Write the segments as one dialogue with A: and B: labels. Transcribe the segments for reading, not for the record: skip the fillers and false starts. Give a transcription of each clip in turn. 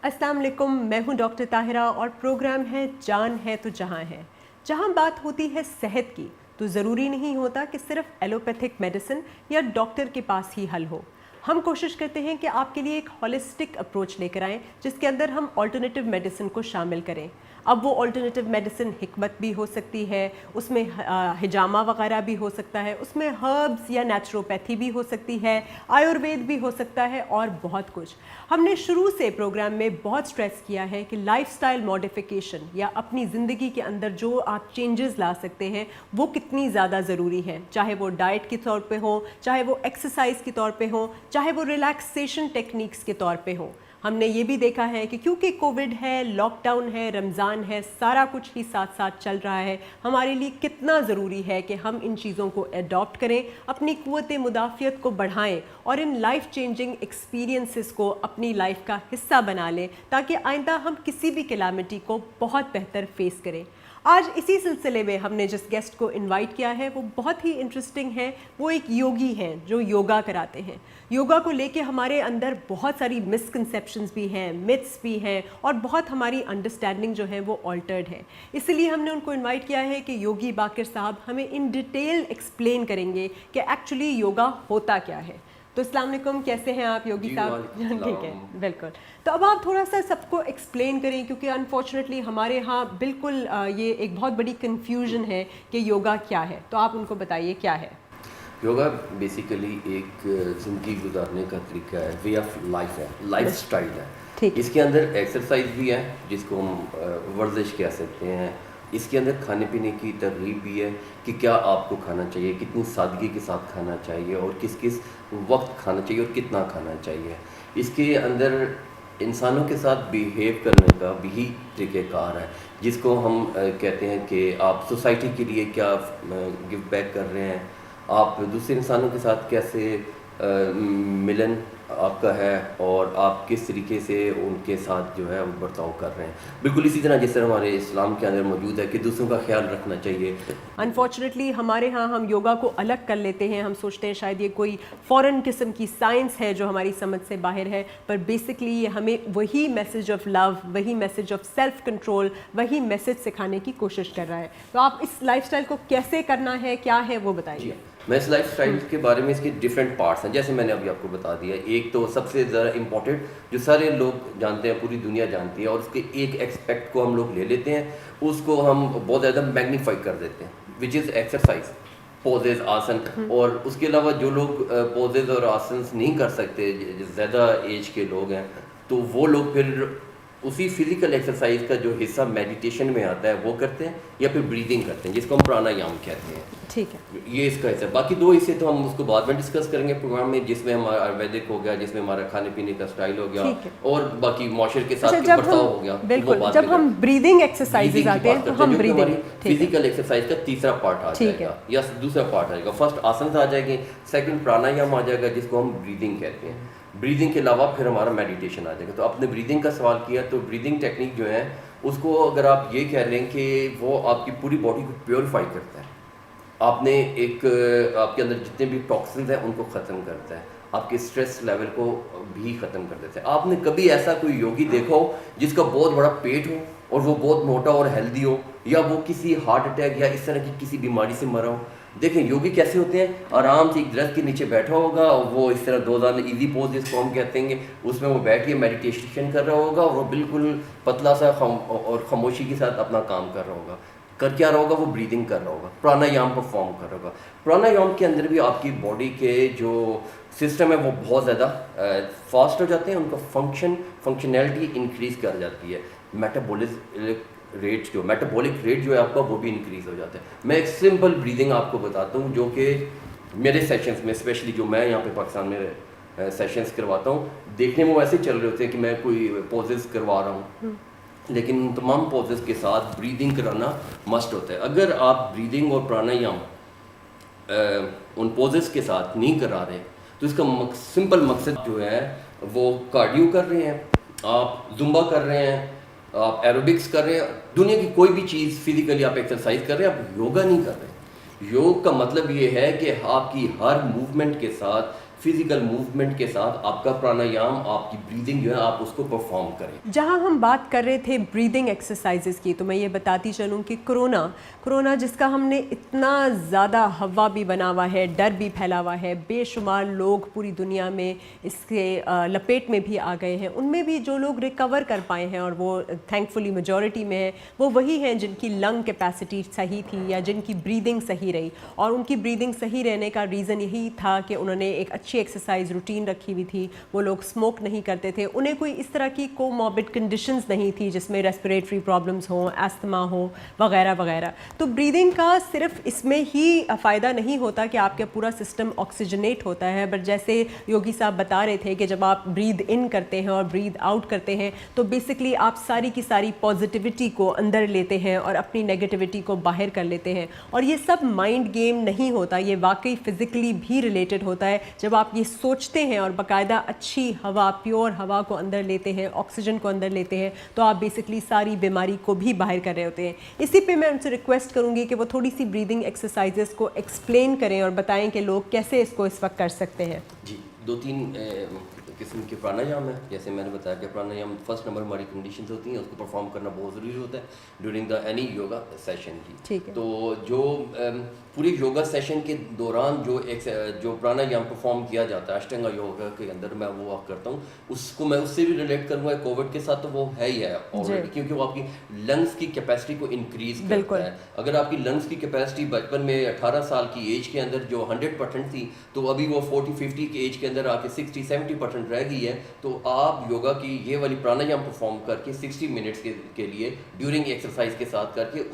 A: अस्सलाम वालेकुम, मैं हूं डॉक्टर ताहिरा और प्रोग्राम है जान है तो जहां है। जहां बात होती है सेहत की तो ज़रूरी नहीं होता कि सिर्फ एलोपैथिक मेडिसिन या डॉक्टर के पास ही हल हो। हम कोशिश करते हैं कि आपके लिए एक हॉलिस्टिक अप्रोच लेकर आएँ जिसके अंदर हम ऑल्टरनेटिव मेडिसिन को शामिल करें। अब वो ऑल्टरनेटिव मेडिसिन हिकमत भी हो सकती है, उसमें हिजामा वगैरह भी हो सकता है, उसमें हर्ब्स या नेचुरोपैथी भी हो सकती है, आयुर्वेद भी हो सकता है और बहुत कुछ। हमने शुरू से प्रोग्राम में बहुत स्ट्रेस किया है कि लाइफस्टाइल मॉडिफिकेशन या अपनी ज़िंदगी के अंदर जो आप चेंजेस ला सकते हैं वो कितनी ज़्यादा ज़रूरी है, चाहे वो डाइट के तौर पे हो, चाहे वो एक्सरसाइज के तौर पे हो, चाहे वो रिलैक्सेशन टेक्निक्स के तौर पे हो। हमने ये भी देखा है कि क्योंकि कोविड है, लॉकडाउन है, रमज़ान है, सारा कुछ ही साथ साथ चल रहा है, हमारे लिए कितना ज़रूरी है कि हम इन चीज़ों को एडॉप्ट करें, अपनी क़ुव्वत मुदाफ़ियत को बढ़ाएं और इन लाइफ चेंजिंग एक्सपीरियंसेस को अपनी लाइफ का हिस्सा बना लें ताकि आइंदा हम किसी भी कैलामिटी को बहुत बेहतर फेस करें। आज इसी सिलसिले में हमने जिस गेस्ट को इनवाइट किया है वो बहुत ही इंटरेस्टिंग है। वो एक योगी हैं जो योगा कराते हैं। योगा को लेके हमारे अंदर बहुत सारी मिसकंसेप्शंस भी हैं, मिथ्स भी हैं और बहुत हमारी अंडरस्टैंडिंग जो है वो ऑल्टर्ड है। इसलिए हमने उनको इनवाइट किया है कि योगी बाकिर साहब हमें इन डिटेल एक्सप्लेन करेंगे कि एक्चुअली योगा होता क्या है। तो अस्सलाम वालेकुम, कैसे हैं आप योगी साहब? ठीक है, बिल्कुल। तो अब आप थोड़ा सा सबको एक्सप्लेन करें क्योंकि अनफॉर्चुनेटली हमारे यहाँ बिल्कुल ये एक बहुत बड़ी कन्फ्यूजन है कि योगा क्या है। तो आप उनको बताइए क्या है।
B: योगा बेसिकली एक ज़िंदगी गुजारने का तरीका है, वे ऑफ लाइफ है, लाइफ स्टाइल है।
A: ठीक।
B: इसके अंदर एक्सरसाइज भी है जिसको हम वर्जिश कह सकते हैं। इसके अंदर खाने पीने की तरगीब भी है कि क्या आपको खाना चाहिए, कितनी सादगी के साथ खाना चाहिए और किस किस वक्त खाना चाहिए और कितना खाना चाहिए। इसके अंदर इंसानों के साथ बिहेव करने का भी तरीक़ेकार है जिसको हम कहते हैं कि आप सोसाइटी के लिए क्या गिव बैक कर रहे हैं, आप दूसरे इंसानों के साथ कैसे मिलन आपका है और आप किस तरीके से उनके साथ जो है वो बर्ताव कर रहे हैं। बिल्कुल इसी तरह जिस तरह हमारे इस्लाम के अंदर मौजूद है कि दूसरों का ख्याल रखना चाहिए।
A: अनफॉर्चुनेटली हमारे यहाँ हम योगा को अलग कर लेते हैं, हम सोचते हैं शायद ये कोई फ़ॉरेन किस्म की साइंस है जो हमारी समझ से बाहर है, पर बेसिकली ये हमें वही मैसेज ऑफ लव, वही मैसेज ऑफ सेल्फ कंट्रोल, वही मैसेज सिखाने की कोशिश कर रहा है। तो आप इस लाइफस्टाइल को कैसे करना है, क्या है वो बताइए।
B: मैं इस लाइफ स्टाइल के बारे में इसके डिफरेंट पार्ट्स हैं, जैसे मैंने अभी आपको बता दिया। एक तो सबसे ज़्यादा इम्पॉर्टेंट जो सारे लोग जानते हैं, पूरी दुनिया जानती है, और उसके एक एक्सपेक्ट को हम लोग ले लेते हैं, उसको हम बहुत ज़्यादा मैग्नीफाई कर देते हैं, विच इज़ एक्सरसाइज, पोजेज, आसन। और उसके अलावा जो लोग पोजेज और आसन नहीं कर सकते, ज़्यादा एज के लोग हैं, तो वो लोग फिर उसी फिजिकल एक्सरसाइज का जो हिस्सा मेडिटेशन में आता है वो करते हैं या फिर ब्रीदिंग करते हैं जिसको हम प्राणायाम कहते हैं।
A: ठीक है,
B: ये इसका हिस्सा। बाकी दो हिस्से तो हम उसको बाद में डिस्कस करेंगे प्रोग्राम में, जिसमें हमारा आयुर्वेदिक हो गया, जिसमें हमारा खाने पीने का स्टाइल हो गया और बाकी मौशर के साथ बर्ताव हो गया।
A: बिल्कुल, जब हम ब्रीदिंग एक्सरसाइजेज आते हैं तो हम ब्रीदिंग
B: फिजिकल एक्सरसाइज का तीसरा पार्ट आ जाएगा या दूसरा पार्ट आ जाएगा। फर्स्ट आसन आ जाएंगे, सेकंड प्राणायाम आ जाएगा जिसको हम ब्रीदिंग कहते हैं। ब्रीदिंग के अलावा फिर हमारा मेडिटेशन आ जाएगा। तो आपने ब्रीदिंग का सवाल किया, तो ब्रीदिंग टेक्निक जो है उसको अगर आप ये कह रहे हैं कि वो आपकी पूरी बॉडी को प्योरीफाई करता है, आपने एक आपके अंदर जितने भी टॉक्सिन्स हैं उनको ख़त्म करता है, आपके स्ट्रेस लेवल को भी ख़त्म कर देता है। आपने कभी ऐसा कोई योगी देखा हो जिसका बहुत बड़ा पेट हो और वो बहुत मोटा और हेल्दी हो, या वो किसी हार्ट अटैक या इस तरह की किसी बीमारी से मरा हो? देखें योगी कैसे होते हैं, आराम से एक दरख्त के नीचे बैठा होगा और वो इस तरह दो दान इजी पोज जिसको हम कहते हैं उसमें वो बैठ के मेडिटेशन कर रहा होगा और वो बिल्कुल पतला सा और खामोशी के साथ अपना काम कर रहा होगा। कर क्या रहा होगा? वो ब्रीदिंग कर रहा होगा, प्राणायाम परफॉर्म कर रहा होगा। प्राणायाम के अंदर भी आपकी बॉडी के जो सिस्टम है वो बहुत ज़्यादा फास्ट हो जाते हैं, उनका फंक्शनैलिटी इंक्रीज कर जाती है, मेटाबॉलिक रेट जो है आपका वो भी इंक्रीज हो जाता है। मैं एक सिंपल ब्रीदिंग आपको बताता हूँ जो कि मेरे सेशंस में, स्पेशली जो मैं यहाँ पे पाकिस्तान में सेशंस करवाता हूँ, देखने में वैसे चल रहे होते हैं कि मैं कोई पोजेस करवा रहा हूँ, लेकिन तमाम पोजेस के साथ ब्रीदिंग कराना मस्ट होता है। अगर आप ब्रीदिंग और प्राणायाम उन पोजेस के साथ नहीं करा रहे तो इसका सिंपल मकसद जो है वो कार्डियो कर रहे हैं, आप जुम्बा कर रहे हैं, आप एरोबिक्स कर रहे हैं, दुनिया की कोई भी चीज़ फिजिकली आप एक्सरसाइज कर रहे हैं, आप योगा नहीं कर रहे। योग का मतलब ये है कि आपकी हर मूवमेंट के साथ, फिजिकल मूवमेंट के साथ आपका प्राणायाम, आपकी ब्रीदिंग जो है आप उसको परफॉर्म करें।
A: जहां हम बात कर रहे थे ब्रीदिंग एक्सरसाइजेस की, तो मैं ये बताती चलूं कि कोरोना जिसका हमने इतना ज़्यादा हवा भी बना हुआ है, डर भी फैला हुआ है, बेशुमार लोग पूरी दुनिया में इसके लपेट में भी आ गए हैं, उनमें भी जो लोग रिकवर कर पाए हैं और वो थैंकफुली मेजॉरिटी में है, वो वही हैं जिनकी लंग कैपेसिटी सही थी या जिनकी ब्रीदिंग सही रही। और उनकी ब्रीदिंग सही रहने का रीज़न यही था कि उन्होंने एक अच्छी एक्सरसाइज रूटीन रखी हुई थी, वो लोग स्मोक नहीं करते थे, उन्हें कोई इस तरह की कोमॉर्बिड कंडीशंस नहीं थी जिसमें रेस्पिरेटरी प्रॉब्लम्स हों, एस्थमा हो वगैरह वगैरह। तो ब्रीदिंग का सिर्फ इसमें ही फ़ायदा नहीं होता कि आपका पूरा सिस्टम ऑक्सीजनेट होता है, बट जैसे योगी साहब बता रहे थे कि जब आप ब्रीद इन करते हैं और ब्रीद आउट करते हैं तो बेसिकली आप सारी की सारी पॉजिटिविटी को अंदर लेते हैं और अपनी नेगेटिविटी को बाहर कर लेते हैं। और ये सब माइंड गेम नहीं होता, ये वाकई फिज़िकली भी रिलेटेड होता है। जब आप ये सोचते हैं और बाकायदा अच्छी हवा, प्योर हवा को अंदर लेते हैं, ऑक्सीजन को अंदर लेते हैं, तो आप बेसिकली सारी बीमारी को भी बाहर कर रहे होते हैं। इसी पे मैं उनसे रिक्वेस्ट करूंगी कि वो थोड़ी सी ब्रीदिंग एक्सरसाइजेस को एक्सप्लेन करें और बताएं कि लोग कैसे इसको इस वक्त कर सकते हैं।
B: जी, 2-3 किस्म के प्राणायाम है। जैसे मैंने बताया कि प्राणायाम फर्स्ट नंबर हमारी कंडीशंस होती हैं, उसको परफॉर्म करना बहुत ज़रूरी होता है during the any yoga session की।
A: ठीक है।
B: तो जो पूरी योगा सेशन के दौरान जो प्राणायाम परफॉर्म किया जाता है अष्टांग योगा के अंदर, मैं वो करता हूँ, उसको मैं उससे भी रिलेट करूँगा कोविड के साथ, तो वो है ही है ऑलरेडी, क्योंकि वो आपकी लंग्स की कैपेसिटी को इंक्रीज करता है। अगर आपकी लंग्स की कैपेसिटी बचपन में 18 साल की एज के अंदर जो 100% थी, तो अभी वो 40-50 की एज के अंदर आके 60-70% रह गई है। तो आप योगा की ये वाली प्राणायाम परफॉर्म करके 60 मिनट्स के लिए ड्यूरिंग एक्सरसाइज के साथ करके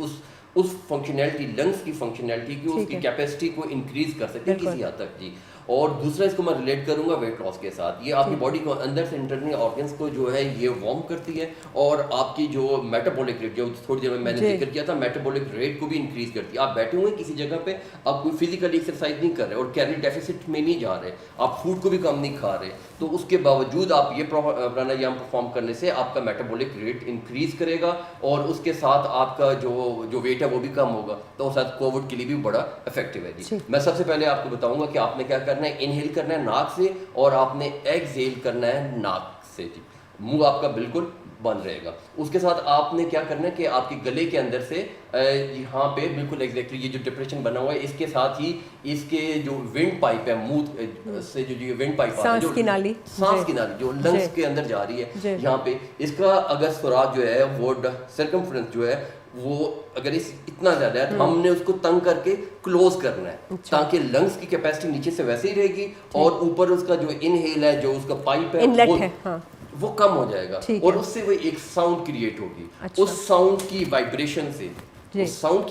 B: उस फंक्शनैलिटी, लंग्स की फंक्शनैलिटी की, उसकी कैपेसिटी को इंक्रीज कर सकते हैं किसी हद तक। जी, और दूसरा इसको मैं रिलेट करूंगा वेट लॉस के साथ। ये आपकी बॉडी को अंदर से इंटरनल ऑर्गन्स को जो है ये वार्म करती है और आपकी जो मेटाबॉलिक रेट, जो थोड़ी देर में मैंने जिक्र किया था, मेटाबॉलिक रेट को भी इंक्रीज करती है। आप बैठे हुए किसी जगह पे, आप कोई फिजिकली एक्सरसाइज नहीं कर रहे और कैलोरी डेफिसिट में नहीं जा रहे, आप फूड को भी कम नहीं खा रहे, तो उसके बावजूद आप ये प्राणायाम परफॉर्म करने से आपका मेटाबॉलिक रेट इंक्रीज करेगा और उसके साथ आपका जो वेट है वो भी कम होगा। तो साथ कोविड के लिए भी बड़ा इफेक्टिव है। जी, मैं सबसे पहले आपको बताऊंगा कि आपने क्या करना है। इनहेल करना है नाक से और आपने एक्सहेल करना है नाक से। जी, मुंह आपका बिल्कुल बंद रहेगा। उसके साथ आपने क्या करना है कि आपके गले के अंदर से यहाँ पे बिल्कुल एग्जैक्टली ये जो डिप्रेशन बना हुआ है, इसके साथ ही इसके जो विंड पाइप है, मुंह से जो विंड पाइप
A: सांस की नाली
B: जो लंग्स के अंदर जा रही है, यहाँ पे इसका अगर सुराग जो है वो सर्कमफ्रेंस जो है वो अगर इतना ज्यादा है, तो हमने उसको तंग करके क्लोज करना है, ताकि लंग्स की कैपेसिटी नीचे से वैसे ही रहेगी और ऊपर उसका जो इनहेल है, जो उसका पाइप है, वो कम हो जाएगा और उससे वो एक साउंड क्रिएट होगी। उस साउंड की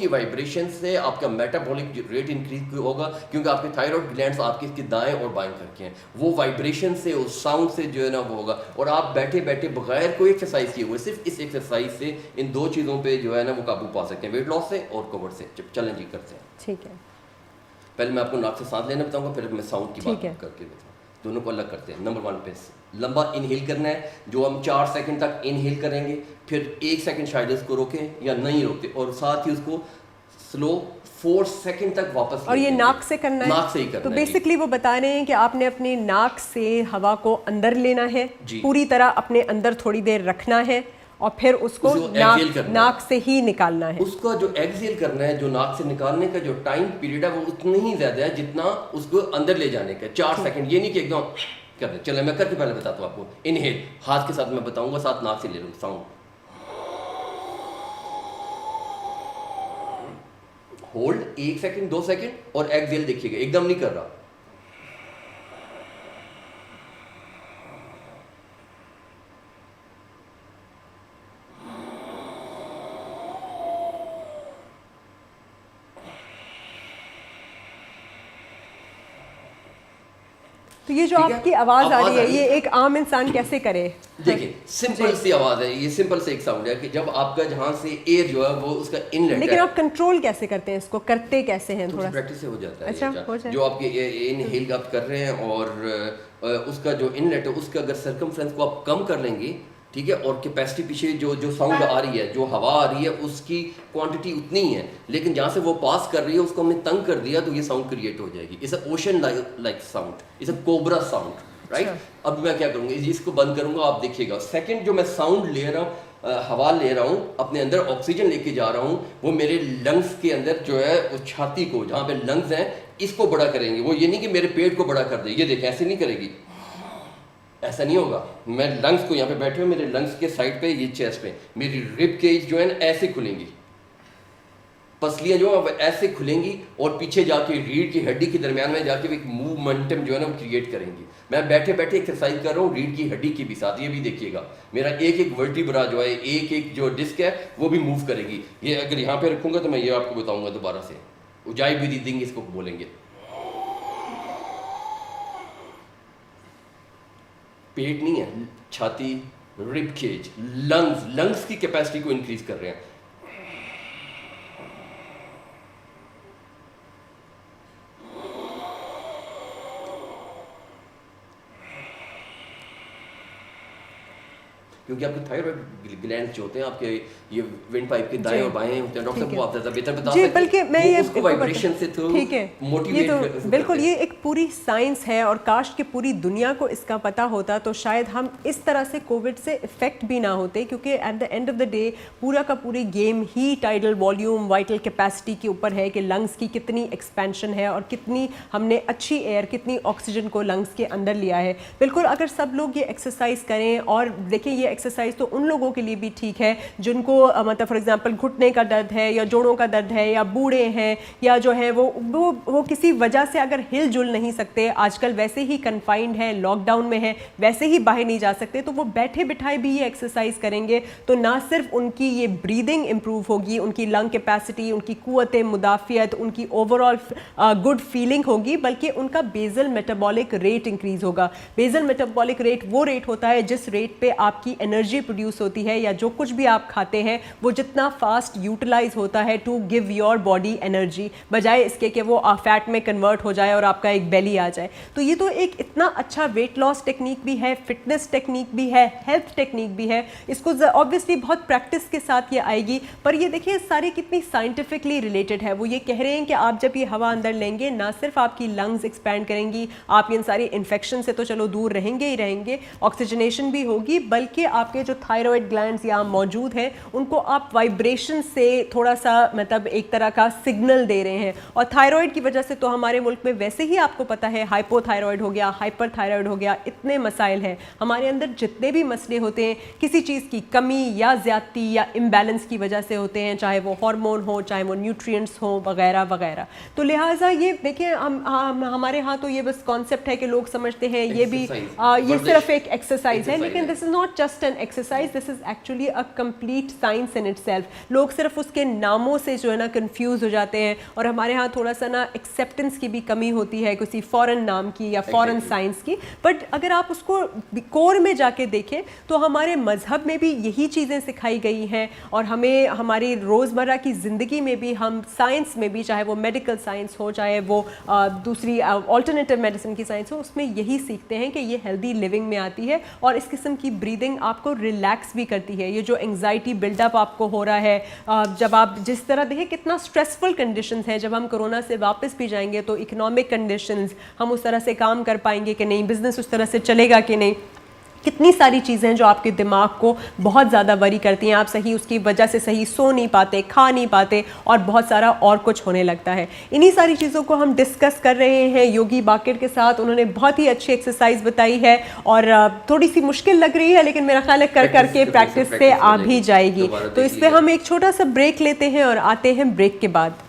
B: वाइब्रेशन से आपका मेटाबॉलिक रेट इंक्रीज होगा, क्योंकि आपके थायराइड ग्लैंड्स आपके इसके दाएं और बाएं करके हैं, वो वाइब्रेशन से, उस साउंड से जो है ना वो होगा। और आप बैठे बैठे बगैर कोई एक्सरसाइज किए हुए सिर्फ इस एक्सरसाइज से इन दो चीज़ों पे जो है ना वो काबू पा सकते हैं, वेट लॉस से और कोविड से। चलें जी, करते हैं।
A: ठीक है,
B: पहले मैं आपको नाक से सांस लेना बताऊंगा, फिर मैं साउंड की बात करके बताऊंगा। दोनों को अलग करते हैं। नंबर 1 पे लंबा इनहेल करना है, जो हम 4 सेकंड तक इनहेल करेंगे, फिर 1 सेकंड शायद उसको रोकें या नहीं रोकते, और साथ ही उसको स्लो 4 सेकंड तक वापस,
A: और ये नाक से करना है,
B: नाक से ही करना
A: तो
B: है।
A: बेसिकली वो बता रहे हैं कि आपने अपने नाक से हवा को अंदर लेना है, पूरी तरह अपने अंदर थोड़ी देर रखना है और फिर उसको नाक से ही निकालना है।
B: उसका जो एक्सहेल करना है, जो नाक से निकालने का जो टाइम पीरियड है वो उतना ही ज्यादा है जितना उसको अंदर ले जाने का, 4 सेकंड। ये नहीं कि एकदम करना। चले मैं करके पहले बताता हूँ आपको। इनहेल हाथ के साथ मैं बताऊंगा, साथ नाक से ले लूँ साउंड। होल्ड 1 सेकंड 2 सेकंड और एक्सहेल देखिएगा, एकदम नहीं कर रहा।
A: तो ये जो आपकी आवाज आ रही है, ये एक आम इंसान कैसे करे?
B: देखिए, सिंपल सी आवाज है ये, सिंपल से एक साउंड है कि जब आपका जहां से एयर जो है वो उसका इनलेट,
A: लेकिन आप कंट्रोल कैसे करते हैं इसको, करते कैसे हैं? थोड़ा
B: प्रैक्टिस से हो जाता है।
A: अच्छा, हो जाए।
B: जो आपके इनहेल आप कर रहे हैं और उसका जो इनलेट है उसका अगर सर्कमफ्रेंस को आप कम कर लेंगे, ठीक है, और कैपेसिटी पीछे जो साउंड आ रही है, जो हवा आ रही है, उसकी क्वांटिटी उतनी ही है, लेकिन जहाँ से वो पास कर रही है उसको हमने तंग कर दिया तो ये साउंड क्रिएट हो जाएगी। It's a ocean like sound, it's a cobra sound, right. अब मैं क्या करूँगा, इसको बंद करूँगा, आप देखिएगा। सेकेंड जो मैं साउंड ले रहा हूँ, हवा ले रहा हूँ, अपने अंदर ऑक्सीजन लेके जा रहा हूँ, वो मेरे लंग्स के अंदर जो है उस छाती को, जहाँ पे लंग्स हैं, इसको बड़ा करेंगे। वो ये नहीं कि मेरे पेट को बड़ा कर दे, ये देखें ऐसे नहीं करेगी, ऐसा नहीं होगा। मैं लंग्स को, यहाँ पे बैठे हुए मेरे लंग्स के साइड पे, ये चेस्ट पे, मेरी रिब केज जो है ना ऐसे खुलेंगी, पसलियाँ जो है ऐसे खुलेंगी, और पीछे जाके रीढ़ की हड्डी के दरमियान में जाके एक मूवमेंटम जो है ना वो क्रिएट करेंगी। मैं बैठे बैठे एक्सरसाइज कर रहा हूँ रीढ़ की हड्डी की भी साथ, ये भी देखिएगा। मेरा एक एक वर्टिब्रा जो है, एक एक जो डिस्क है वो भी मूव करेगी। ये अगर यहाँ पे रखूँगा तो मैं ये आपको बताऊँगा दोबारा से, उजाई ब्रीदिंग इसको बोलेंगे। पेट नहीं है, छाती, रिब केज, लंग्स की कैपेसिटी को इंक्रीज कर रहे हैं। क्योंकि आपके थायराइड ग्लैंड जो होते हैं, आपके ये विंड पाइप के दाएं और बाएं होते हैं। डॉक्टर साहब को आप ज़्यादा बेहतर बता सकते हैं।
A: बल्कि मैं ये
B: उसको वाइब्रेशन से थ्रू मोटिवेट,
A: ये तो बिल्कुल ये एक पूरी साइंस है, और काश कि पूरी दुनिया को इसका पता होता तो शायद हम इस तरह से कोविड से इफेक्ट भी ना होते। क्योंकि at the end of the day पूरा का पूरी गेम ही टाइडल वॉल्यूम, वाइटल कैपेसिटी के ऊपर है कि लंग्स की कितनी एक्सपेंशन है और कितनी हमने अच्छी एयर, कितनी ऑक्सीजन को लंग्स के अंदर लिया है। बिल्कुल अगर सब लोग ये एक्सरसाइज करें, और देखिए ये एक्सरसाइज तो उन लोगों के लिए भी ठीक है जिनको मतलब फॉर एग्जांपल घुटने का दर्द है, या जोड़ों का दर्द है, या बूढ़े हैं, या जो है वो किसी वजह से अगर हिल जुल नहीं सकते, आजकल वैसे ही कन्फाइंड है, लॉकडाउन में है, वैसे ही बाहर नहीं जा सकते, तो वो बैठे बिठाए भी ये एक्सरसाइज करेंगे तो ना सिर्फ उनकी ये ब्रीदिंग इंप्रूव होगी, उनकी लंग कैपेसिटी, उनकी कुव्वत मुदाफियत, उनकी ओवरऑल गुड फीलिंग होगी, बल्कि उनका बेजल मेटाबॉलिक रेट इंक्रीज होगा। बेजल मेटाबॉलिक रेट वो रेट होता है जिस रेट पे आपकी एनर्जी प्रोड्यूस होती है, या जो कुछ भी आप खाते हैं वो जितना फास्ट यूटिलाइज होता है to give your body energy, बजाय इसके कि वो फैट में कन्वर्ट हो जाए और आपका एक बेली आ जाए। तो ये तो एक इतना अच्छा वेट लॉस टेक्निक भी है, फिटनेस टेक्निक भी है, हेल्थ टेक्निक भी है। इसको ऑब्वियसली बहुत प्रैक्टिस के साथ ये आएगी, पर ये देखिए सारी कितनी साइंटिफिकली रिलेटेड है। वो ये कह रहे हैं कि आप जब ये हवा अंदर लेंगे, ना सिर्फ आपकी लंग्स एक्सपैंड करेंगी, आप इन सारी इन्फेक्शन से तो चलो दूर रहेंगे ही रहेंगे, ऑक्सीजनेशन भी होगी, बल्कि आपके जो थायराइड ग्लैंड्स यहाँ मौजूद हैं उनको आप वाइब्रेशन से थोड़ा सा मतलब एक तरह का सिग्नल दे रहे हैं। और थायराइड की वजह से तो हमारे मुल्क में वैसे ही आपको पता है हाइपोथायराइड हो गया, हाइपर थायराइड हो गया, इतने मसाइल हैं हमारे अंदर। जितने भी मसले होते हैं किसी चीज़ की कमी या ज़्यादती या इम्बैलेंस की वजह से होते हैं, चाहे वो हार्मोन हो, चाहे वो न्यूट्रिएंट्स हो, वगैरह वगैरह। तो लिहाजा ये देखिए हम हमारे यहाँ तो ये बस कॉन्सेप्ट है कि लोग समझते हैं ये भी ये सिर्फ एक एक्सरसाइज है, लेकिन this is not just an exercise, this is actually a complete science in itself. लोग सिर्फ उसके नामों से जो है ना कंफ्यूज हो जाते हैं, और हमारे यहाँ थोड़ा सा ना एक्सेप्टेंस की भी कमी होती है किसी फॉरेन नाम की या फॉरेन साइंस की। बट अगर आप उसको कोर में जाके देखें तो हमारे मजहब में भी यही चीज़ें सिखाई गई हैं, और हमें हमारी रोज़मर्रा की ज़िंदगी में भी हम साइंस में भी, चाहे वो मेडिकल साइंस हो, चाहे वो दूसरी ऑल्टरनेटिव मेडिसिन की साइंस हो, उसमें यही सीखते हैं कि ये हेल्दी लिविंग में आती है। और इस किस्म की ब्रीदिंग आपको रिलैक्स भी करती है। ये जो एंग्जाइटी बिल्डअप आपको हो रहा है, जब आप जिस तरह देखिए कितना स्ट्रेसफुल कंडीशंस हैं, जब हम कोरोना से वापस भी जाएंगे तो इकोनॉमिक कंडीशंस, हम उस तरह से काम कर पाएंगे कि नहीं, बिजनेस उस तरह से चलेगा कि नहीं, कितनी सारी चीज़ें हैं जो आपके दिमाग को बहुत ज़्यादा वरी करती हैं। आप सही उसकी वजह से सही सो नहीं पाते, खा नहीं पाते, और बहुत सारा और कुछ होने लगता है। इन्हीं सारी चीज़ों को हम डिस्कस कर रहे हैं योगी बाकिर के साथ। उन्होंने बहुत ही अच्छी एक्सरसाइज बताई है, और थोड़ी सी मुश्किल लग रही है, लेकिन मेरा ख्याल है कर करके प्रैक्टिस से आ भी जाएगी। तो इस पर हम एक छोटा सा ब्रेक लेते हैं और आते हैं ब्रेक के बाद।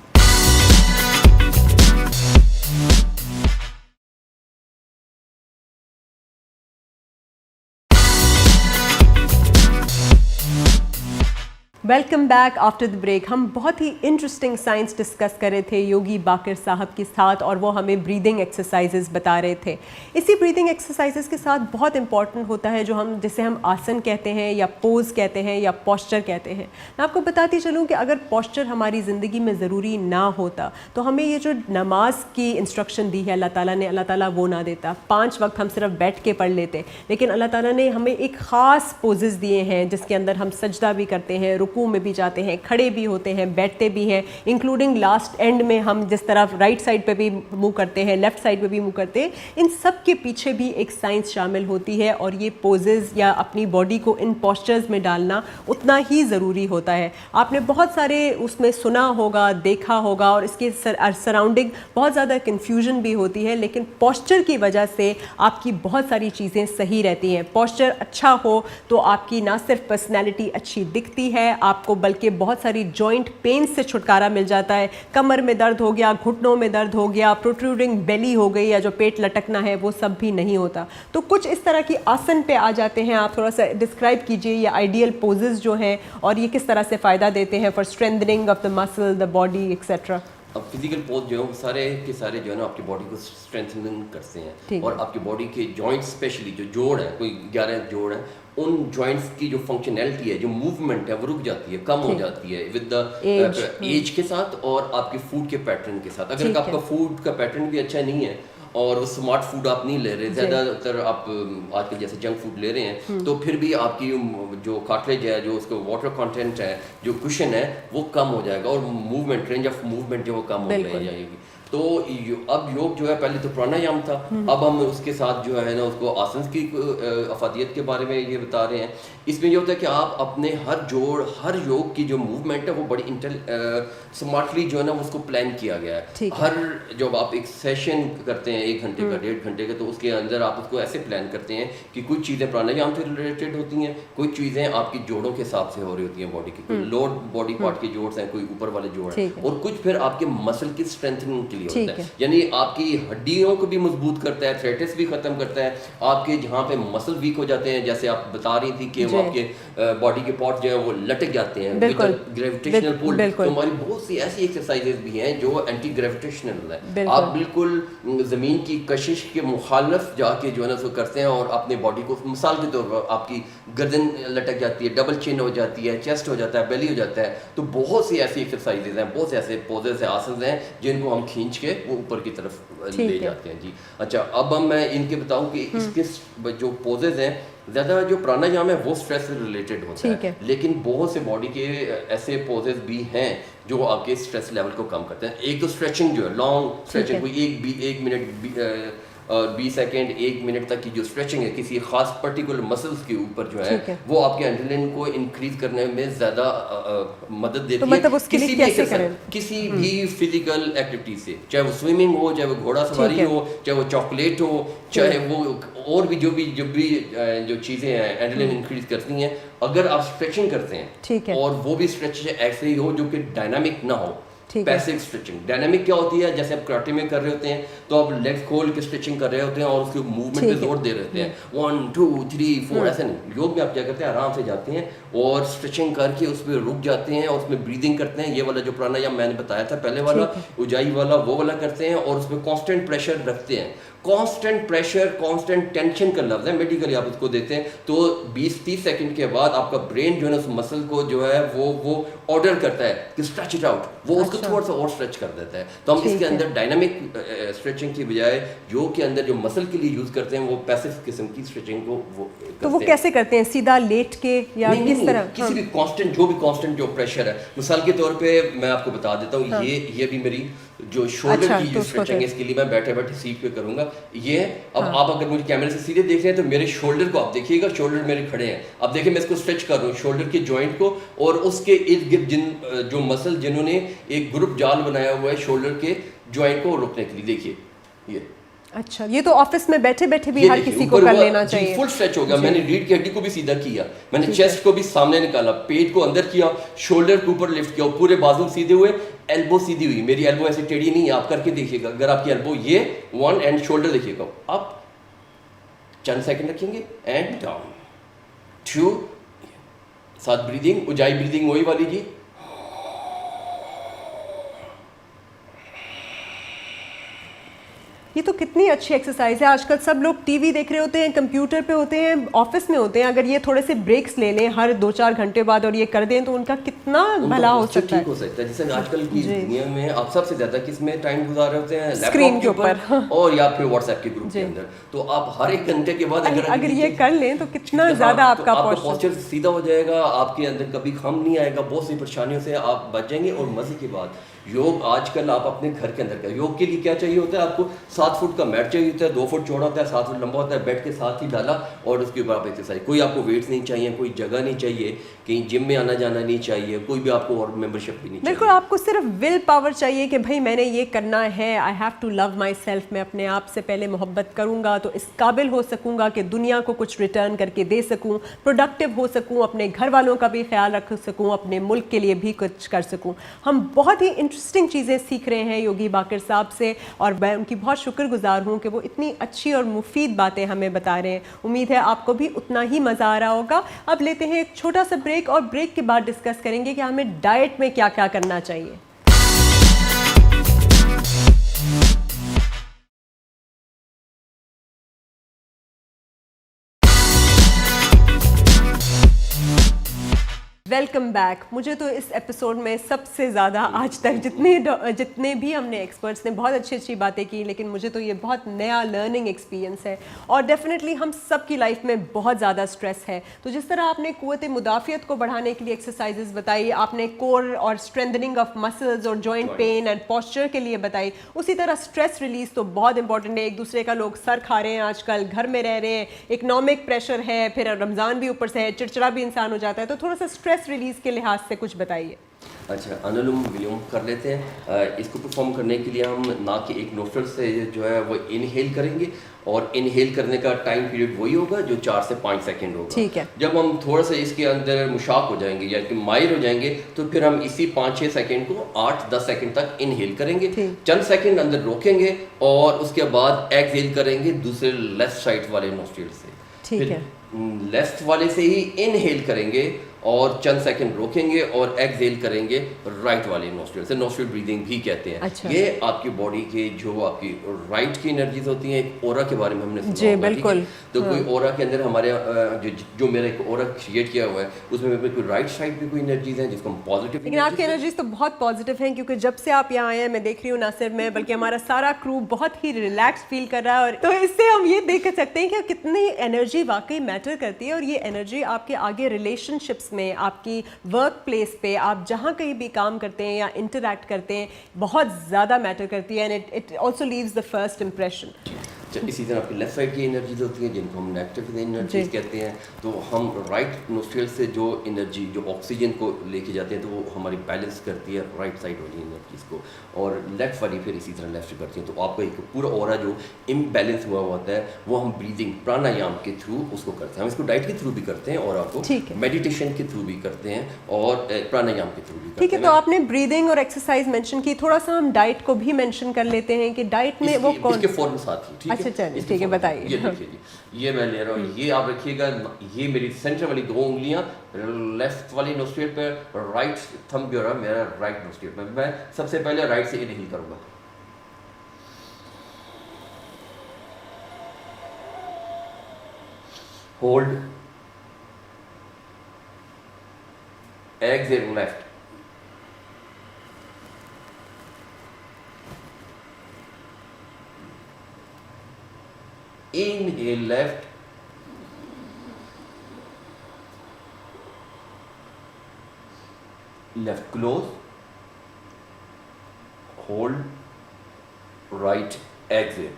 A: Welcome back after the break. हम बहुत ही इंटरेस्टिंग साइंस डिस्कस कर रहे थे योगी बाकर साहब के साथ और वो हमें ब्रीदिंग एक्सरसाइजेज बता रहे थे। इसी ब्रीदिंग एक्सरसाइजेज के साथ बहुत इंपॉर्टेंट होता है जिसे हम आसन कहते हैं या पोज कहते हैं या पोस्चर कहते हैं। मैं आपको बताती चलूँ कि अगर पोस्चर हमारी ज़िंदगी में ज़रूरी ना होता तो हमें ये जो नमाज की इंस्ट्रक्शन दी है अल्लाह ताला ने, अल्लाह ताला वो ना देता। 5 वक्त हम सिर्फ बैठ के पढ़ लेते, लेकिन अल्लाह ताला ने हमें एक ख़ास पोजेस दिए हैं जिसके अंदर हम सजदा भी करते हैं, रुकू में भी जाते हैं, खड़े भी होते हैं, बैठते भी हैं, इंक्लूडिंग लास्ट एंड में हम जिस तरफ राइट साइड पे भी मुंह करते हैं, लेफ्ट साइड पे भी मुंह करते हैं। इन सब के पीछे भी एक साइंस शामिल होती है और ये पोजेस या अपनी बॉडी को इन पोस्चर्स में डालना उतना ही ज़रूरी होता है। आपने बहुत सारे उसमें सुना होगा, देखा होगा और इसके सराउंडिंग बहुत ज़्यादा कन्फ्यूजन भी होती है, लेकिन पोस्चर की वजह से आपकी बहुत सारी चीज़ें सही रहती हैं। पोस्चर अच्छा हो तो आपकी ना सिर्फ पर्सनैलिटी अच्छी दिखती है आपको, बल्कि बहुत सारी जॉइंट पेन से छुटकारा मिल जाता है। कमर में दर्द हो गया, घुटनों में दर्द हो गया, प्रोट्रूडिंग बेली हो गई या जो पेट लटकना है वो सब भी नहीं होता। तो कुछ इस तरह की आसन पे आ जाते हैं, आप थोड़ा सा डिस्क्राइब कीजिए ये आइडियल पोजेस जो हैं और ये किस तरह से फ़ायदा देते हैं for strengthening of the muscle, the body etcetera.
B: अब फिजिकल पोज जो है सारे के सारे जो है ना आपकी बॉडी को स्ट्रेंथनिंग करते हैं और आपकी बॉडी के जॉइंट्स स्पेशली जो जोड़ है, कोई 11 जोड़ है, उन जॉइंट्स की जो फंक्शनैलिटी है, जो मूवमेंट है वो रुक जाती है, कम हो जाती है विद द एज के साथ और आपके फूड के पैटर्न के साथ। अगर आपका फूड का पैटर्न भी अच्छा नहीं है और वो स्मार्ट फूड आप नहीं ले रहे, ज़्यादातर आप आजकल जैसे जंक फूड ले रहे हैं, तो फिर भी आपकी जो कार्टिलेज है, जो उसका वाटर कंटेंट है, जो कुशन है वो कम हो जाएगा और मूवमेंट, रेंज ऑफ मूवमेंट जो वो कम हो जाएगी। तो अब योग जो है, पहले तो प्राणायाम था, अब हम उसके साथ जो है ना उसको आसन की अफादियत के बारे में ये बता रहे हैं। इसमें ये होता है कि आप अपने हर जोड़, हर योग की जो मूवमेंट है वो बड़ी स्मार्टली जो है ना उसको प्लान किया गया है। हर जब आप एक सेशन करते हैं 1 घंटे का, 1.5 घंटे का, तो उसके अंदर आप उसको ऐसे प्लान करते हैं कि कुछ चीज़ें प्राणायाम से रिलेटेड होती हैं, कुछ चीज़ें आपकी जोड़ों के हिसाब से हो रही होती हैं बॉडी की, कोई लोअर बॉडी पार्ट के जोड़ हैं, कोई ऊपर वाले जोड़ हैं, और कुछ फिर आपके मसल की स्ट्रेंथनिंग के लिए होता है, यानी आपकी हड्डियों को भी मजबूत करता है, थ्रेटिस भी खत्म करता है, आपके जहाँ पे मसल वीक हो जाते हैं, जैसे आप बता रही थी कि वो आपके बॉडी के पार्ट जो है वो लटक जाते हैं ग्रेविटेशनल पुल। तो हमारी बहुत सी ऐसी एक्सरसाइजेज भी हैं जो एंटी ग्रेविटेशनल है, आप बिल्कुल ज़मीन की कशिश के मुखालफ जाके जो है ना उसको करते हैं और अपने बॉडी को, मिसाल के तौर पर आपकी गर्दन लटक जाती है, डबल चिन हो जाती है, चेस्ट हो जाता है, बेली हो जाता है, तो बहुत सी ऐसी एक्सरसाइजेज हैं, बहुत से ऐसे पोजेस हैं, आसन हैं जिनको हम खींच के वो ऊपर की तरफ ले जाते हैं जी। अच्छा, अब मैं इनके बताऊं कि इसके जो पोजेज हैं, ज़्यादा जो प्राणायाम है वो स्ट्रेस से रिलेटेड होता है, लेकिन बहुत से बॉडी के ऐसे पोजेस भी हैं जो आपके स्ट्रेस लेवल को कम करते हैं। एक तो स्ट्रेचिंग जो है, लॉन्ग स्ट्रेचिंग, कोई 1 मिनट और 20 सेकेंड 1 मिनट तक की जो स्ट्रेचिंग है किसी खास पर्टिकुलर मसल्स के ऊपर जो है वो आपके एड्रेनलिन को इंक्रीज करने में ज़्यादा मदद देती है। मतलब किसी भी फिजिकल एक्टिविटी से, चाहे वो स्विमिंग हो, चाहे वो घोड़ा सवारी हो, चाहे वो चॉकलेट हो, चाहे वो और भी जो चीज़ें हैं एड्रेनलिन इंक्रीज करती हैं, अगर आप स्ट्रेचिंग करते हैं और वो भी स्ट्रेच ऐसे ही हो जो कि डायनामिक ना हो। पैसिव स्ट्रेचिंग, डायनामिक क्या होती है, जैसे आप कराटे में कर रहे होते हैं तो आप लेग्स खोल के स्ट्रेचिंग कर रहे होते हैं और उसके मूवमेंट पे जोर दे रहे होते हैं, 1 2 3 4, ऐसे नहीं। योग में आप क्या करते हैं, आराम से जाते हैं और स्ट्रेचिंग करके उस पर रुक जाते हैं और उसमें ब्रीदिंग करते हैं। ये वाला जो प्राणायाम मैंने बताया था पहले वाला, ऊंचाई वाला, वो वाला करते हैं और उसमें कांस्टेंट प्रेशर रखते हैं। कांस्टेंट प्रेशर, कांस्टेंट टेंशन का लफ्ज़ है, मेडिकली आप उसको देते हैं तो 20-30 सेकंड के बाद आपका ब्रेन जो है ना उस मसल को जो है वो ऑर्डर करता है कि स्ट्रेच इट आउट, वो उसको थोड़ा सा और स्ट्रेच कर देता है। तो हम इसके अंदर डायनामिक स्ट्रेचिंग की बजाय योग के अंदर जो मसल के लिए यूज करते हैं वो पैसिव किस्म की स्ट्रेचिंग को वो
A: तो वो कैसे करते हैं, सीधा लेट के या किस तरह?
B: किसी भी कांस्टेंट जो प्रेशर है, मिसाल के तौर पे मैं आपको बता देता हूँ, ये भी मेरी जो शोल्डर की जो स्ट्रेचिंग है, इसके लिए मैं बैठे बैठे सीट पे करूंगा। ये अब आप अगर मुझे कैमरे से सीधे देख रहे हैं तो मेरे शोल्डर को आप देखिएगा, शोल्डर मेरे खड़े हैं, अब देखिए मैं इसको स्ट्रेच कर रहा हूँ शोल्डर के जॉइंट को, और उसके इर्द गिर्द जो मसल जिन्होंने एक ग्रुप जाल बनाया हुआ है शोल्डर के जॉइंट को रोकने के लिए, देखिए ये।
A: अच्छा, ये तो ऑफिस में बैठे बैठे भी हर किसी को कर लेना चाहिए।
B: फुल स्ट्रेच हो गया, मैंने रीढ़ की हड्डी को भी सीधा किया, मैंने चेस्ट को भी सामने निकाला, पेट को अंदर किया, शोल्डर के ऊपर लिफ्ट किया, पूरे बाजू सीधे हुए, एल्बो सीधी हुई, मेरी एल्बो ऐसे टेढ़ी नहीं है, आप करके देखिएगा। अगर आपकी एल्बो ये 1 एंड शोल्डर देखिएगा, आप चंद सेकंड रखेंगे एंड डाउन 2 साथ ब्रीदिंग, उजाई ब्रीदिंग वही वाली जी।
A: ये तो कितनी अच्छी एक्सरसाइज है। आजकल सब लोग टीवी देख रहे होते हैं, कंप्यूटर पे होते हैं, ऑफिस में होते हैं। अगर ये थोड़े से ब्रेक्स ले लें हर 2-4 घंटे बाद और ये कर दें तो उनका कितना भला हो सकता है।
B: ठीक हो सकता है। जैसे आजकल की दुनिया में आप सबसे ज्यादा किस में टाइम गुजार रहे होते हैं?
A: स्क्रीन के ऊपर
B: और या फिर व्हाट्सएप के ग्रुप के अंदर। तो आप हर एक घंटे के बाद
A: अगर ये कर लें तो कितना ज्यादा आपका
B: पोस्चर सीधा हो जाएगा, आपके अंदर कभी खम नहीं आएगा, बहुत सी परेशानियों से आप बच जाएंगे। और मजे की बात, योग आजकल आप अपने घर के अंदर कर। योग के लिए क्या चाहिए होता है? आपको 7 फुट का मैट चाहिए होता है, 2 फुट चौड़ा होता है, 7 फुट लंबा होता है, बेड के साथ ही डाला और उसके ऊपर आप एक्सरसाइज। कोई आपको वेट्स नहीं चाहिए, कोई जगह नहीं चाहिए, कहीं जिम में आना जाना नहीं चाहिए, कोई भी आपको और मेंबरशिप भी नहीं चाहिए।
A: बिल्कुल, आपको सिर्फ विल पावर चाहिए कि भाई मैंने ये करना है। I have to love myself. मैं अपने आप से पहले मोहब्बत करूंगा तो इस काबिल हो सकूंगा कि दुनिया को कुछ रिटर्न करके दे सकूं, प्रोडक्टिव हो सकूं, अपने घर वालों का भी ख्याल रख सकूं, अपने मुल्क के लिए भी कुछ कर सकूं। हम बहुत ही इंटरेस्टिंग चीज़ें सीख रहे हैं योगी बाकर साहब से और मैं उनकी बहुत शुक्रगुजार हूँ कि वो इतनी अच्छी और मुफीद बातें हमें बता रहे हैं। उम्मीद है आपको भी उतना ही मज़ा आ रहा होगा। अब लेते हैं एक छोटा सा ब्रेक और ब्रेक के बाद डिस्कस करेंगे कि हमें डाइट में क्या क्या करना चाहिए। Welcome back. मुझे तो इस एपिसोड में सबसे ज़्यादा आज तक जितने भी हमने एक्सपर्ट्स ने बहुत अच्छी अच्छी बातें की, लेकिन मुझे तो ये बहुत नया लर्निंग एक्सपीरियंस है। और डेफिनेटली हम सब की लाइफ में बहुत ज़्यादा स्ट्रेस है। तो जिस तरह आपने क़ुव्वत मुदाफ़ियत को बढ़ाने के लिए एक्सरसाइजेज बताई, आपने कोर और स्ट्रेंथनिंग ऑफ मसल्स और जॉइंट पेन एंड पॉस्चर के लिए बताई, उसी तरह स्ट्रेस रिलीज तो बहुत इंपॉर्टेंट है। एक दूसरे का लोग सर खा रहे हैं आजकल, घर में रह रहे हैं, इकनॉमिक प्रेशर है, फिर रमज़ान भी ऊपर से है, चिड़चिड़ा भी इंसान हो जाता है। तो थोड़ा सा स्ट्रेस रिलीज के लिहाज से कुछ बताइए।
B: अच्छा, अनुलोम विलोम कर लेते हैं। इसको परफॉर्म करने के लिए हम नाक के एक नोस्ट्रल से जो है वो इनहेल करेंगे और इनहेल करने का टाइम पीरियड वही होगा जो 4 से 5 सेकंड होगा।
A: ठीक है।
B: जब हम थोड़ा सा इसके अंदर मुशाक हो जाएंगे या कि माहिर हो जाएंगे तो फिर हम इसी 5-6 सेकंड को 8-10 सेकंड तक इनहेल करेंगे, चंद सेकंड अंदर रोकेंगे और उसके बाद एक्सहेल करेंगे दूसरे लेफ्ट साइड वाले नोस्ट्रल से।
A: ठीक है।
B: लेफ्ट वाले से ही इनहेल करेंगे और चंद सेकंड रोकेंगे और एक्सहेल करेंगे राइट वाले नोस्ट्रल से। नोस्ट्रल ब्रीदिंग भी कहते हैं।
A: अच्छा।
B: ये आपकी बॉडी के जो आपकी राइट की एनर्जीज होती हैं, एक ओरा के बारे में हमने सुना
A: जी
B: होगा,
A: बिल्कुल।
B: तो कोई ओरा के अंदर हमारे जो मेरा एक ओरा क्रिएट किया हुआ है उसमें कोई राइट साइड पे कोई एनर्जीज हैं जिसको हम पॉजिटिव।
A: लेकिन आपकी एनर्जीज तो बहुत पॉजिटिव हैं, क्योंकि जब से आप यहाँ आए हैं मैं देख रही हूँ ना सिर्फ मैं बल्कि हमारा सारा क्रू बहुत ही रिलैक्स फील कर रहा है। और तो इससे हम ये देख सकते हैं कि कितनी एनर्जी वाकई मैटर करती है। और ये एनर्जी आपके आगे रिलेशनशिप्स में, आपकी वर्क प्लेस पे, आप जहाँ कहीं भी काम करते हैं या इंटरैक्ट करते हैं, बहुत ज़्यादा मैटर करती है। And it also leaves the first impression.
B: इसी तरह आपकी लेफ्ट साइड की एनर्जीज होती हैं जिनको हम नेगेटिव एनर्जीज कहते हैं। तो हम राइट नोस्ट्रल से जो एनर्जी जो ऑक्सीजन को लेके जाते हैं तो वो हमारी बैलेंस करती है राइट साइड वाली एनर्जीज को, और लेफ्ट वाली फिर इसी तरह लेफ्ट से करती है। तो आपका एक पूरा ऑरा जो इम्बैलेंस हुआ होता है वो हम ब्रीदिंग प्राणायाम के थ्रू उसको करते हैं। हम इसको डाइट के थ्रू भी करते हैं और आपको मेडिटेशन के थ्रू भी करते हैं और प्राणायाम के थ्रू भी करते हैं।
A: ठीक है, तो आपने ब्रीदिंग और एक्सरसाइज मेंशन की, थोड़ा सा हम डाइट को भी मेंशन कर लेते हैं कि डाइट में वो कौन
B: इसके फॉर्म साथ ही। ठीक है,
A: चलिए ठीक है, बताइए।
B: ये देखिए जी, ये मैं ले रहा हूँ, ये आप रखिएगा, ये मेरी सेंटर वाली 2 उंगलियां लेफ्ट वाली नोस्ट्रल पे, राइट थंब जो है मेरा राइट नोस्ट्रल पे। मैं सबसे पहले राइट से इनहेल करूंगा, hold, exhale left, inhale left, left close, hold, right exhale.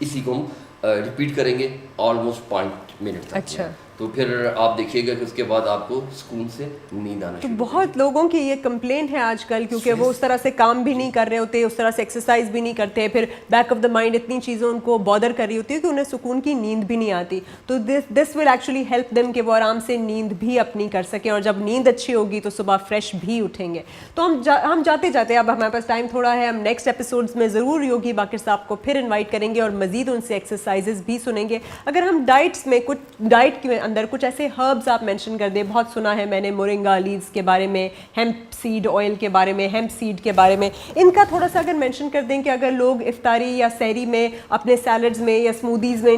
B: इसी को हम रिपीट करेंगे ऑलमोस्ट 5 मिनट तक।
A: अच्छा।
B: तो फिर आप देखिएगा कि उसके बाद आपको सुकून से नींद आना
A: तो
B: शुरू
A: बहुत लोगों की ये कंप्लेन है आजकल, क्योंकि वो उस तरह से काम भी नहीं कर रहे होते, उस तरह से एक्सरसाइज भी नहीं करते, फिर बैक ऑफ द माइंड इतनी चीज़ें उनको बॉदर कर रही होती है कि उन्हें सुकून की नींद भी नहीं आती। तो this will actually help them कि वो आराम से नींद भी अपनी कर सकें, और जब नींद अच्छी होगी तो सुबह फ्रेश भी उठेंगे। तो हम जाते जाते, अब हमारे पास टाइम थोड़ा है, हम नेक्स्ट एपिसोड्स में ज़रूर योगी बाकर साहब को फिर इन्वाइट करेंगे और मज़ीद उनसे एक्सरसाइजेज भी सुनेंगे। अगर हम डाइट्स में कुछ, डाइट के अंदर कुछ ऐसे हर्ब्स आप मेंशन कर दें, बहुत सुना है मैंने मोरिंगा लीव्स के बारे में, हेम्प सीड ऑयल के बारे में, हेम्प सीड के बारे में, इनका थोड़ा सा अगर मेंशन कर दें कि अगर लोग इफ्तारी या सहरी में अपने सैलड्स में या स्मूदीज़ में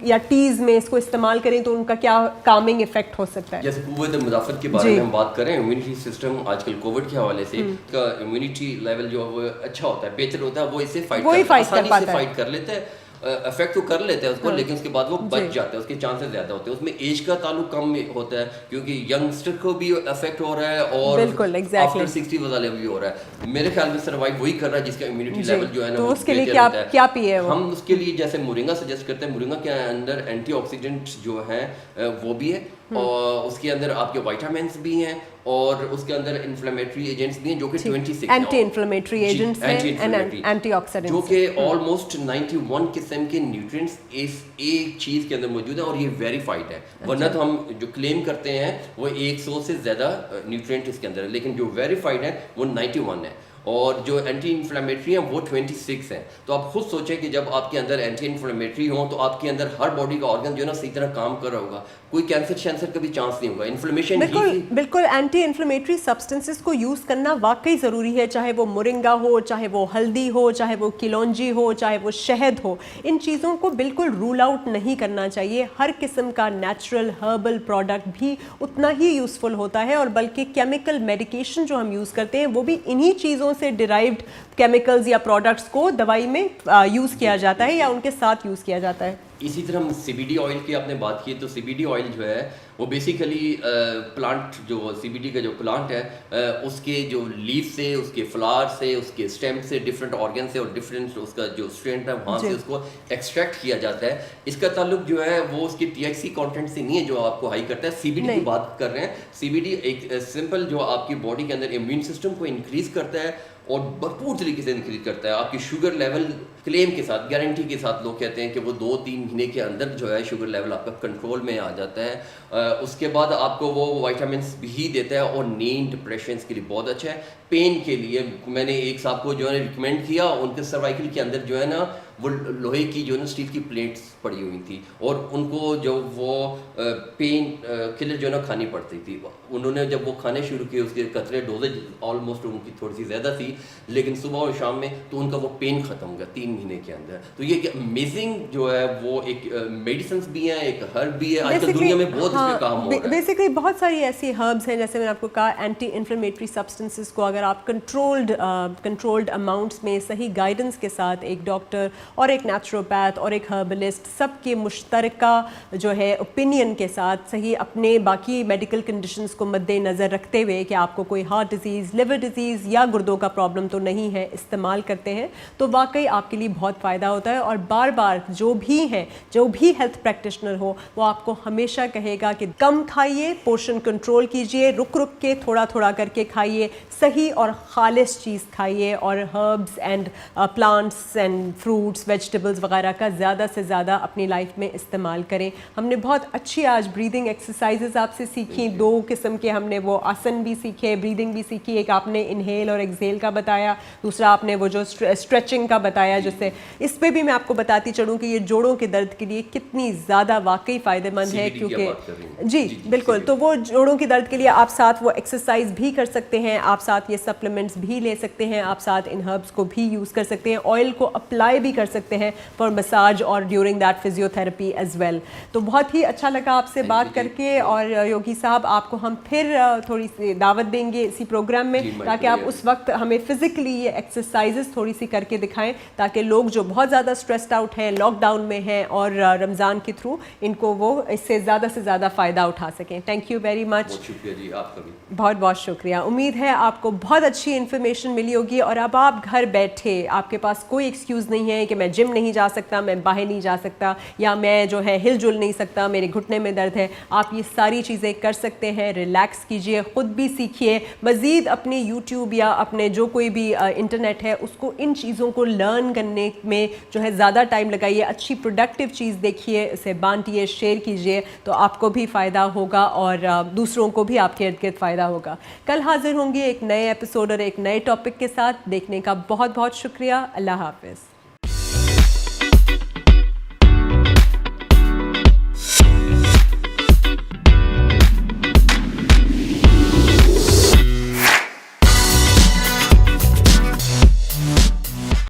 A: या टीज़ में इसको इस्तेमाल करें तो उनका क्या कामिंग इफेक्ट हो सकता है।
B: जैसे कुव्वत मुदाफ़त के बारे में हम बात करें, इम्यूनिटी सिस्टम आजकल कोविड के हवाले से का इम्यूनिटी लेवल जो है वो अच्छा होता है, बेहतर होता है, वो इसे फाइट कर लेता है, अफेक्ट तो कर लेते हैं उसको, लेकिन उसके बाद वो बच जाता है, उसके चांसेस ज़्यादा होते हैं। उसमें एज का ताल्लुक कम होता है क्योंकि यंगस्टर को भी अफेक्ट हो रहा है और आफ्टर 60 वाले भी हो रहा है। मेरे ख्याल में सर्वाइव वही कर रहा है जिसका इम्यूनिटी लेवल जो है ना,
A: तो उसके लिए क्या पिए
B: हम उसके लिए जैसे मोरिंगा सजेस्ट करते हैं। मोरिंगा के अंदर एंटीऑक्सीडेंट जो है वो भी है, और उसके अंदर आपके विटामिन्स भी हैं, और उसके अंदर इन्फ्लेमेटरी एजेंट्स भी हैं जो कि 26
A: एंटी इन्फ्लेमेटरी एजेंट्स हैं एंड एंटीऑक्सीडेंट्स,
B: जो कि ऑलमोस्ट 91 किस्म के न्यूट्रिएंट्स इस एक चीज़ के अंदर मौजूद है, और ये वेरीफाइड है। वरना तो हम जो क्लेम करते हैं वो 100 से ज़्यादा न्यूट्रिएंट इसके अंदर है, लेकिन जो वेरीफाइड है वो 91 है, और जो एंटी इन्फ्लेमेटरी हैं वो 26 हैं। तो आप खुद सोचें कि जब आपके अंदर एंटी इन्फ्लेमेटरी हो तो आपके अंदर हर बॉडी का ऑर्गन जो है ना सही तरह काम कर रहा होगा, कोई कैंसर का भी चांस नहीं होगा। इन्फ्लेमेशन
A: बिल्कुल एंटी इन्फ्लेमेटरी सब्सटेंसेस को यूज़ करना वाकई ज़रूरी है, चाहे वो मोरिंगा हो, चाहे वो हल्दी हो, चाहे वो किलौंजी हो, चाहे वो शहद हो। इन चीज़ों को बिल्कुल रूल आउट नहीं करना चाहिए। हर किस्म का नेचुरल हर्बल प्रोडक्ट भी उतना ही यूज़फुल होता है, और बल्कि केमिकल मेडिकेशन जो हम यूज़ करते हैं वो भी इन्हीं चीज़ों से डिराइव्ड केमिकल्स या प्रोडक्ट्स को दवाई में यूज़ किया जाता है या उनके साथ यूज़ किया जाता है।
B: इसी तरह हम CBD ऑयल की आपने बात की, तो CBD ऑयल जो है वो बेसिकली प्लांट, जो CBD का जो प्लांट है उसके जो लीफ से, उसके फ्लावर से, उसके स्टेम से, डिफरेंट ऑर्गन से और डिफरेंट उसका जो स्ट्रेंथ है वहाँ से उसको एक्सट्रैक्ट किया जाता है। इसका ताल्लुक जो है वो उसकी THC कंटेंट से नहीं है जो आपको हाई करता है। CBD की बात कर रहे हैं। CBD एक सिंपल जो आपकी बॉडी के अंदर इम्यून सिस्टम को इंक्रीज करता है और भरपूर तरीके से इंक्रीज करता है। आपकी शुगर लेवल क्लेम के साथ, गारंटी के साथ लोग कहते हैं कि वो 2-3 महीने के अंदर जो है शुगर लेवल आपका कंट्रोल में आ जाता है। उसके बाद आपको वो विटामिन्स भी देता है, और नींद, डिप्रेशन के लिए बहुत अच्छा है। पेन के लिए मैंने एक साहब को जो है रिकमेंड किया, उनके सर्वाइकल के अंदर जो है ना वो लोहे की जो है ना स्टील की प्लेट्स पड़ी हुई थी, और उनको जो वो पेन किलर जो है ना खानी पड़ती थी। उन्होंने जब वो खाने शुरू किए, उसके कतरे डोजेज ऑलमोस्ट उनकी थोड़ी सी ज़्यादा थी, लेकिन सुबह और शाम में तो उनका वो पेन ख़त्म हो गया 3 महीने के अंदर। तो ये अमेजिंग जो है वो एक मेडिसिन भी है, एक हर्ब भी है। आजकल दुनिया में बहुत इसमें काम हो रहा है।
A: बेसिकली बहुत सारी ऐसी हर्ब्स हैं, जैसे मैंने आपको कहा, एंटी इन्फ्लेमेटरी सब्सटेंसेस को अगर आप कंट्रोल्ड अमाउंट्स में सही गाइडेंस के साथ एक डॉक्टर और एक नेचुरोपैथ और एक हर्बलिस्ट सबके मुश्तरका जो है ओपिनियन के साथ सही अपने बाकी मेडिकल कंडीशंस को मद्देनज़र रखते हुए कि आपको कोई हार्ट डिजीज़, लिवर डिजीज़ या गुर्दों का प्रॉब्लम तो नहीं है, इस्तेमाल करते हैं तो वाकई आपके लिए बहुत फ़ायदा होता है। और बार बार जो भी हेल्थ प्रैक्टिशनर हो वो आपको हमेशा कहेगा कि कम खाइए, पोर्शन कंट्रोल कीजिए, रुक रुक के थोड़ा थोड़ा करके खाइए, सही और खालिस चीज़ खाइए, और herbs and plants and fruits, vegetables वगैरह का ज़्यादा से ज़्यादा अपनी लाइफ में इस्तेमाल करें। हमने बहुत अच्छी आज ब्रीदिंग एक्सरसाइजेज आपसे सीखी, 2 किस्म के हमने वो आसन भी सीखे, ब्रीदिंग भी सीखी। एक आपने इनहेल और एक्सहेल का बताया, दूसरा आपने वो जो स्ट्रेचिंग का बताया, जिससे इस पे भी मैं आपको बताती चलूँ कि ये जोड़ों के दर्द के लिए कितनी ज़्यादा वाकई फ़ायदेमंद है। क्योंकि जी बिल्कुल, तो वो जोड़ों के दर्द के लिए आप साथ वो एक्सरसाइज भी कर सकते हैं, आप साथ ये सप्लीमेंट्स भी ले सकते हैं, आप साथ इन हर्ब्स को भी यूज़ कर सकते हैं, ऑयल को अप्लाई भी कर सकते हैं फॉर मसाज और during that physiotherapy as well. तो बहुत ही अच्छा लगा आपसे बात करके, और योगी साहब आपको हम फिर थोड़ी सी दावत देंगे इसी प्रोग्राम में, ताकि आप उस वक्त हमें फिजिकली ये एक्सरसाइजेस थोड़ी सी करके दिखाएं, ताकि लोग जो बहुत ज़्यादा स्ट्रेस्ड आउट हैं, लॉकडाउन में हैं और रमज़ान के थ्रू, इनको वो इससे ज़्यादा से ज़्यादा फ़ायदा उठा सकें। Thank you very much.
B: बहुत शुक्रिया जी, आपका भी
A: बहुत बहुत शुक्रिया। उम्मीद है आपको बहुत अच्छी इन्फॉर्मेशन मिली होगी, और अब आप घर बैठे, आपके पास कोई एक्सक्यूज़ नहीं है कि कि मैं जिम नहीं जा सकता, मैं बाहर नहीं जा सकता, या मैं जो है हिलजुल नहीं सकता, मेरे घुटने में दर्द है, आप ये सारी चीज़ें कर सकते हैं। रिलैक्स कीजिए, ख़ुद भी सीखिए, मज़ीद अपनी यूट्यूब या अपने जो कोई भी इंटरनेट है उसको इन चीज़ों को लर्न करने में जो है ज़्यादा टाइम लगाइए। अच्छी प्रोडक्टिव चीज़ देखिए, उसे बांटिए, शेयर कीजिए, तो आपको भी फ़ायदा होगा और दूसरों को भी आपके इर्द गिर्द फ़ायदा होगा। कल हाजिर होंगे एक नए एपिसोड और एक नए टॉपिक के साथ। देखने का बहुत बहुत शुक्रिया। अल्लाह हाफ़िज़।